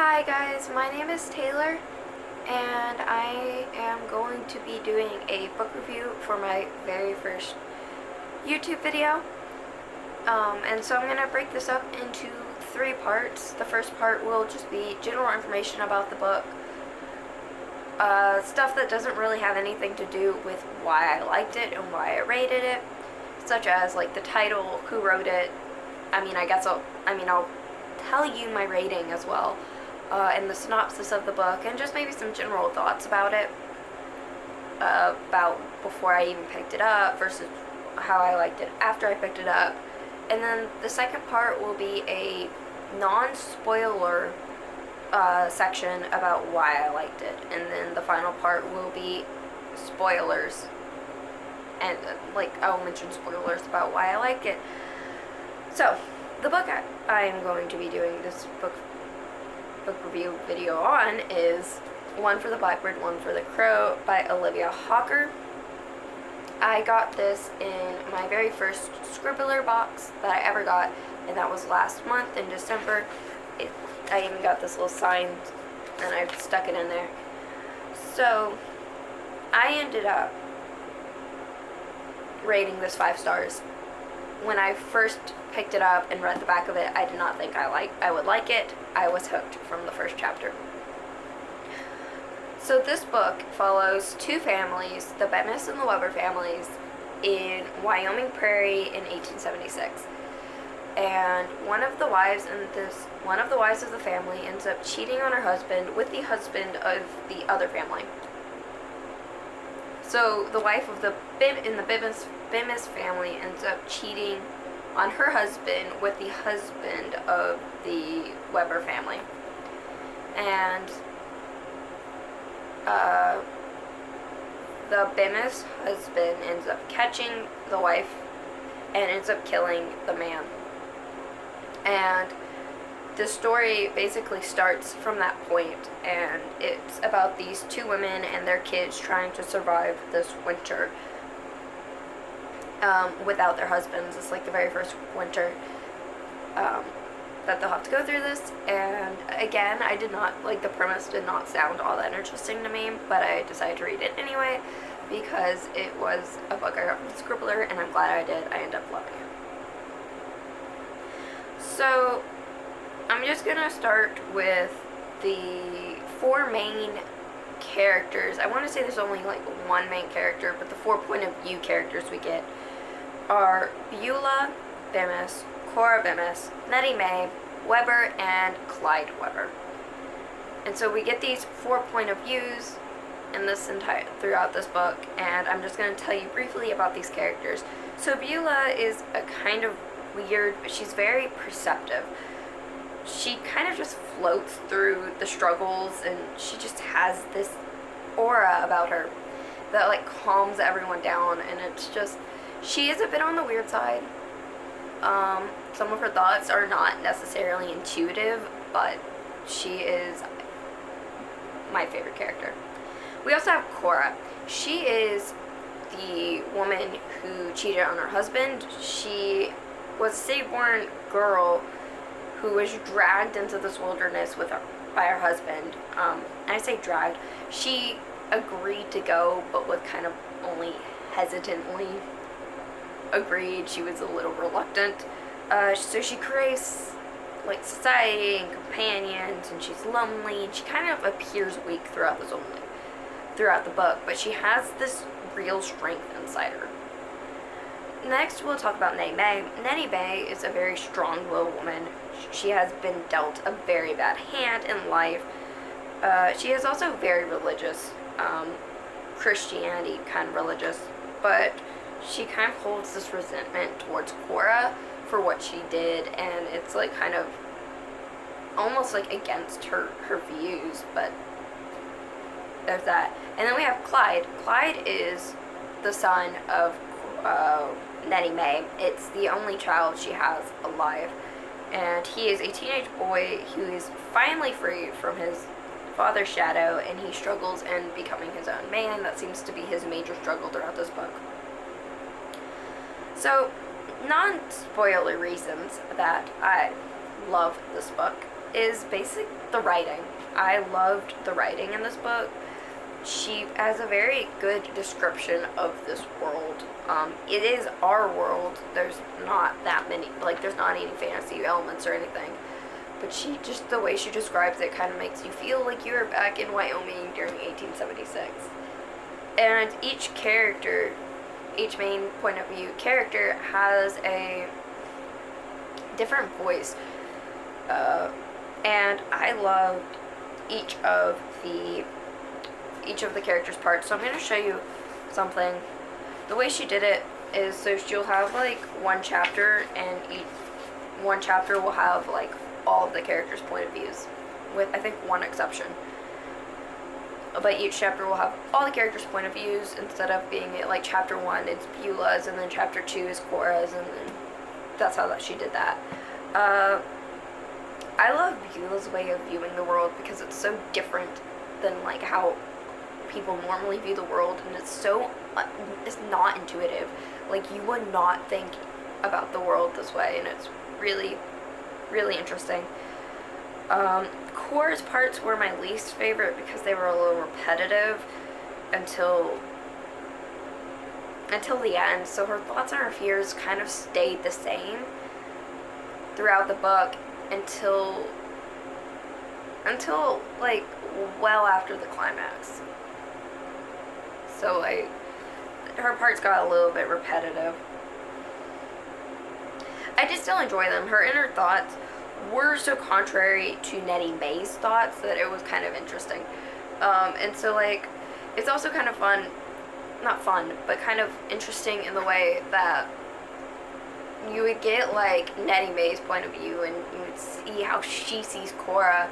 Hi guys, my name is Taylor and I am going to be doing a book review for my very first YouTube video. And so I'm going to break this up into 3 parts. The first part will just be general information about the book. Stuff that doesn't really have anything to do with why I liked it and why I rated it, such as like the title, who wrote it. I'll tell you my rating as well, and the synopsis of the book, and just maybe some general thoughts about it, about before I even picked it up versus how I liked it after I picked it up. And then the second part will be a non-spoiler section about why I liked it, and then the final part will be spoilers, and I'll mention spoilers about why I like it. So the book I am going to be doing this book review video on is One for the Blackbird, One for the Crow by Olivia Hawker. I got this in my very first Scribbler box that I ever got, and that was last month in December. I even got this little sign and I stuck it in there. So I ended up rating this 5 stars. When I first picked it up and read the back of it, I did not think I would like it. I was hooked from the first chapter. So this book follows 2 families, the Bemis and the Weber families, in Wyoming Prairie in 1876. And one of the wives of the family ends up cheating on her husband with the husband of the other family. So the wife of the Bemis family ends up cheating on her husband with the husband of the Weber family. And the Bemis husband ends up catching the wife and ends up killing the man. And the story basically starts from that point, and it's about these 2 women and their kids trying to survive this winter without their husbands. It's like the very first winter that they'll have to go through this. And again, the premise did not sound all that interesting to me, but I decided to read it anyway because it was a book I got from Scribbler, and I'm glad I did. I ended up loving it. So I'm just gonna start with the 4 main characters. I want to say there's only 1 main character, but the 4 point of view characters we get are Beulah Bemis, Cora Bemis, Nettie Mae, Weber, and Clyde Weber. And so we get these 4 point of views throughout this book, and I'm just going to tell you briefly about these characters. So Beulah is a kind of weird, but she's very perceptive. She kind of just floats through the struggles, and she just has this aura about her that calms everyone down, and it's just, she is a bit on the weird side. Some of her thoughts are not necessarily intuitive, but she is my favorite character. We also have Cora. She is the woman who cheated on her husband. She was a city-born girl who was dragged into this wilderness by her husband. And I say dragged. She agreed to go, but was kind of only hesitantly agreed. She was a little reluctant. So she craves society and companions, and she's lonely, and she kind of appears weak throughout the book, but she has this real strength inside her. Next, we'll talk about Nettie Mae. Nettie Mae is a very strong-willed woman. She has been dealt a very bad hand in life. She is also very religious, Christianity kind of religious, but she kind of holds this resentment towards Cora for what she did, and it's kind of almost against her views, but there's that. And then we have Clyde. Clyde is the son of Nettie Mae. It's the only child she has alive, and he is a teenage boy who is finally free from his father's shadow, and he struggles in becoming his own man. That seems to be his major struggle throughout this book. So, non-spoiler reasons that I love this book is the writing. I loved the writing in this book. She has a very good description of this world. It is our world. There's not that many, there's not any fantasy elements or anything. But the way she describes it kind of makes you feel like you're back in Wyoming during 1876. And each main point of view character has a different voice. And I loved each of the characters' parts. So I'm going to show you something. The way she did it is, so she'll have one chapter, and one chapter will have all of the characters' point of views, with I think one exception. But each chapter will have all the characters' point of views, instead of being chapter 1 it's Beulah's, and then chapter 2 is Cora's, and then that's how she did that. I love Beulah's way of viewing the world because it's so different than how people normally view the world, and it's not intuitive. You would not think about the world this way, and it's really, really interesting. Cora's parts were my least favorite because they were a little repetitive until the end. So her thoughts and her fears kind of stayed the same throughout the book until well after the climax. So her parts got a little bit repetitive. I did still enjoy them. Her inner thoughts were so contrary to Nettie Mae's thoughts that it was kind of interesting. And so it's also kind of fun, not fun, but kind of interesting in the way that you would get Nettie Mae's point of view, and you would see how she sees Cora,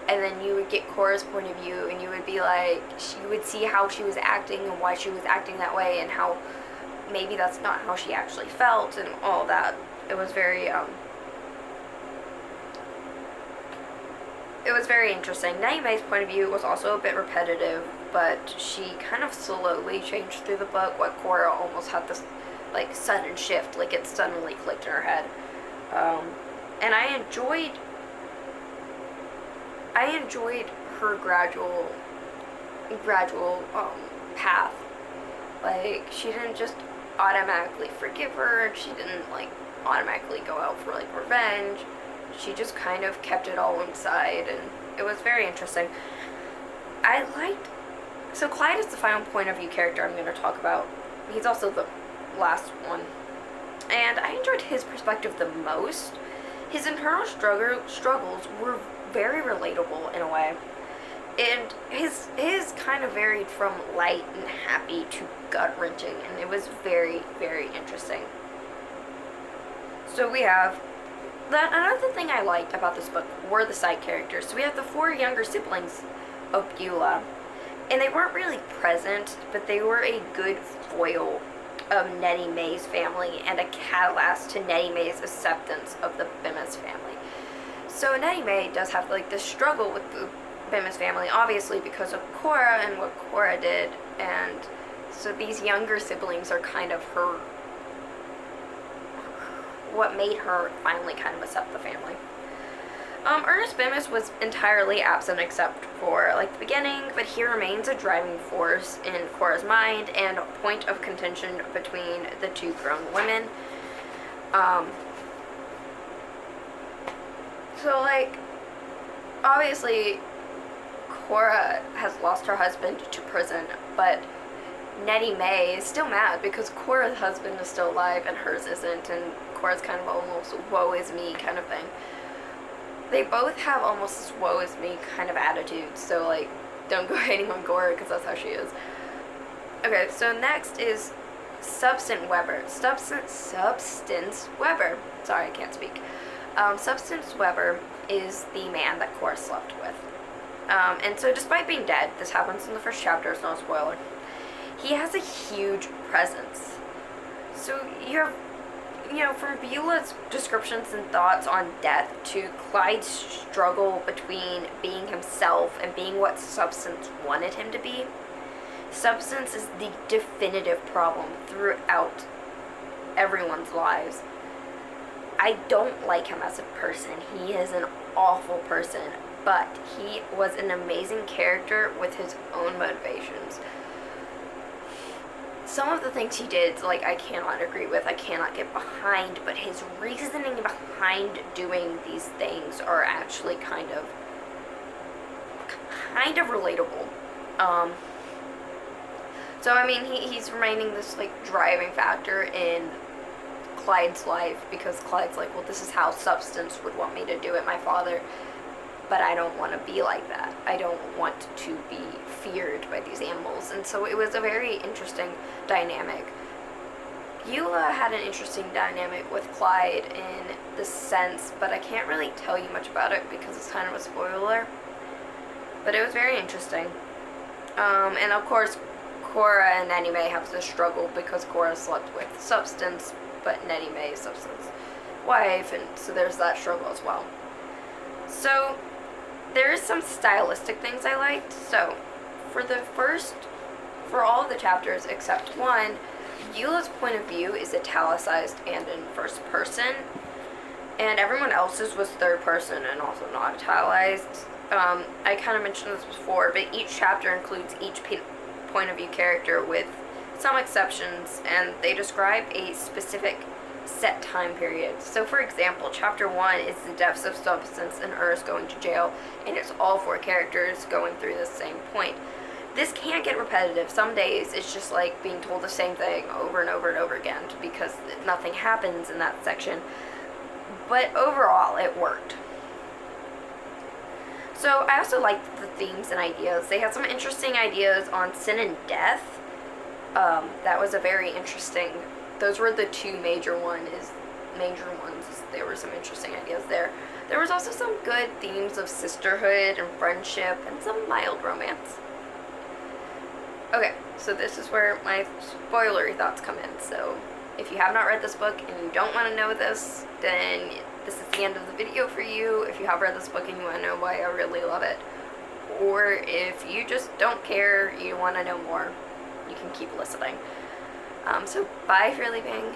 and then you would get Cora's point of view, and you would be you would see how she was acting and why she was acting that way, and how maybe that's not how she actually felt, and all that. It was very interesting. Nettie Mae's point of view was also a bit repetitive, but she kind of slowly changed through the book, while Cora almost had this sudden shift, it suddenly clicked in her head. And I enjoyed her gradual path. She didn't just automatically forgive her, and she didn't automatically go out for revenge. She just kind of kept it all inside, and it was very interesting. So Clyde is the final point of view character I'm going to talk about. He's also the last one, and I enjoyed his perspective the most. His internal struggles were very relatable in a way, and his kind of varied from light and happy to gut-wrenching, and it was very, very interesting. So we have another thing I liked about this book were the side characters. So we have the 4 younger siblings of Beulah, and they weren't really present, but they were a good foil of Nettie Mae's family and a catalyst to Nettie Mae's acceptance of the Bemis family. So Nettie Mae does have this struggle with the Bemis family, obviously because of Cora and what Cora did, and so these younger siblings are kind of what made her finally kind of accept the family. Ernest Bemis was entirely absent except for the beginning, but he remains a driving force in Cora's mind and a point of contention between the 2 grown women. So obviously Cora has lost her husband to prison, but Nettie Mae is still mad because Cora's husband is still alive and hers isn't, and Cora's kind of almost woe is me kind of thing. They both have almost this woe is me kind of attitude, so don't go hating on Cora because that's how she is. Okay, so next is Substance Weber. Substance Weber. Sorry, I can't speak. Substance Weber is the man that Cora slept with. And so despite being dead, this happens in the first chapter, it's not a spoiler, he has a huge presence. So you have, from Beulah's descriptions and thoughts on death to Clyde's struggle between being himself and being what Substance wanted him to be, Substance is the definitive problem throughout everyone's lives. I don't like him as a person. He is an awful person, but he was an amazing character with his own motivations. Some of the things he did, like, I cannot agree with, I cannot get behind, but his reasoning behind doing these things are actually kind of relatable. So, I mean, he's remaining this, like, driving factor in Clyde's life, because Clyde's like, well, this is how Substance would want me to do it, my father, but I don't want to be like that. I don't want to be feared by these animals. And so it was a very interesting dynamic. Beulah had an interesting dynamic with Clyde in the sense, but I can't really tell you much about it because it's kind of a spoiler. But it was very interesting. And of course, Cora and Nettie Mae have this struggle because Cora slept with Substance, but Nettie Mae is Substance's wife, and so there's that struggle as well. So there is some stylistic things I liked. So for all of the chapters except one, Beulah's point of view is italicized and in first person, and everyone else's was third person and also not italicized. I kind of mentioned this before, but each chapter includes each point of view character with some exceptions, and they describe a specific set time period. So for example, chapter 1 is the deaths of Substance and Urs going to jail, and it's all 4 characters going through the same point. This can get repetitive. Some days it's just like being told the same thing over and over and over again because nothing happens in that section. But overall, it worked. So I also liked the themes and ideas. They had some interesting ideas on sin and death. That was a very interesting. Those were the 2 major ones. There were some interesting ideas there. There was also some good themes of sisterhood and friendship and some mild romance. Okay, so this is where my spoilery thoughts come in. So if you have not read this book and you don't want to know this, then this is the end of the video for you. If you have read this book and you want to know why I really love it, or if you just don't care, you want to know more, you can keep listening. So bye if you're leaving.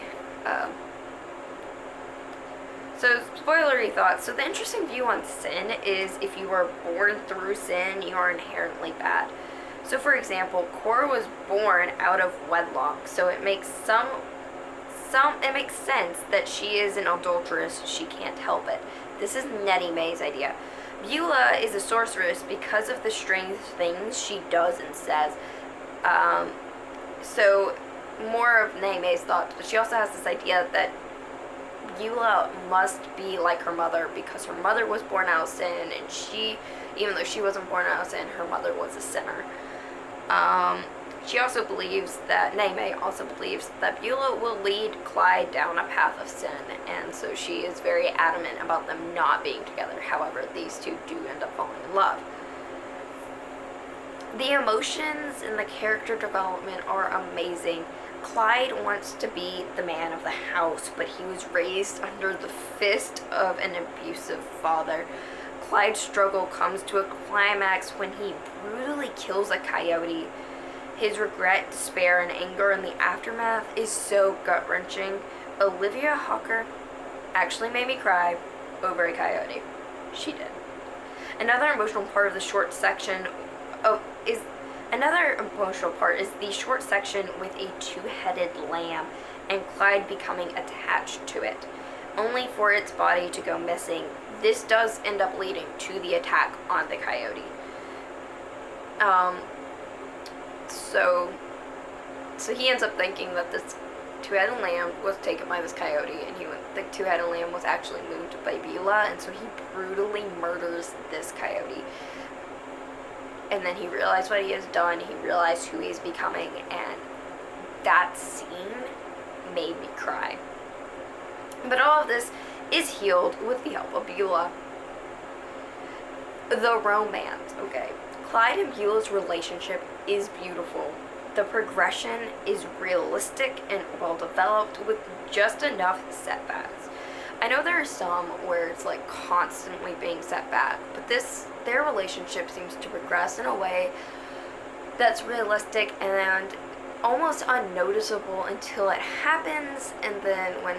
So spoilery thoughts. So the interesting view on sin is if you are born through sin, you are inherently bad. So for example, Cora was born out of wedlock, so it makes it makes sense that she is an adulteress. She can't help it. This is Nettie Mae's idea. Beulah is a sorceress because of the strange things she does and says. So more of Nettie Mae's thoughts, but she also has this idea that Beulah must be like her mother because her mother was born out of sin, and she, even though she wasn't born out of sin, her mother was a sinner. She also believes that, Nettie Mae also believes that Beulah will lead Clyde down a path of sin, and so she is very adamant about them not being together. However, these two do end up falling in love. The emotions and the character development are amazing. Clyde wants to be the man of the house, but he was raised under the fist of an abusive father. Clyde's struggle comes to a climax when he brutally kills a coyote. His regret, despair, and anger in the aftermath is so gut-wrenching. Olivia Hawker actually made me cry over a coyote. She did. Another emotional part of the short section is the short section with a 2-headed lamb and Clyde becoming attached to it, only for its body to go missing. This does end up leading to the attack on the coyote. So he ends up thinking that this 2-headed lamb was taken by this coyote, and the 2-headed lamb was actually moved by Beulah, and so he brutally murders this coyote. And then he realized what he has done, he realized who he's becoming, and that scene made me cry. But all of this is healed with the help of Beulah. The romance, okay. Clyde and Beulah's relationship is beautiful. The progression is realistic and well developed with just enough setbacks. I know there are some where it's like constantly being set back, but their relationship seems to progress in a way that's realistic and almost unnoticeable until it happens, and then when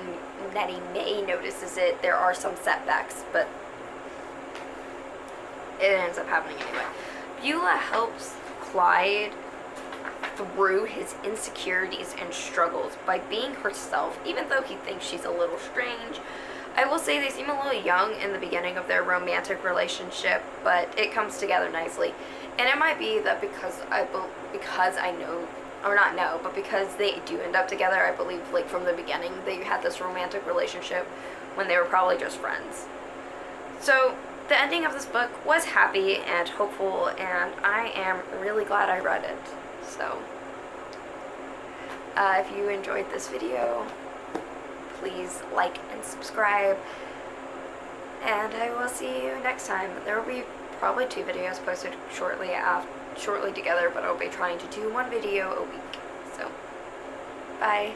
Nettie May notices it, there are some setbacks, but it ends up happening anyway. Beulah helps Clyde through his insecurities and struggles by being herself, even though he thinks she's a little strange. I will say they seem a little young in the beginning of their romantic relationship, but it comes together nicely. And it might be that because I know, or not know, but because they do end up together, I believe, like, from the beginning, they had this romantic relationship when they were probably just friends. So the ending of this book was happy and hopeful, and I am really glad I read it. So if you enjoyed this video, please like and subscribe, and I will see you next time. There will be probably 2 videos posted shortly together, but I'll be trying to do 1 video a week. So bye.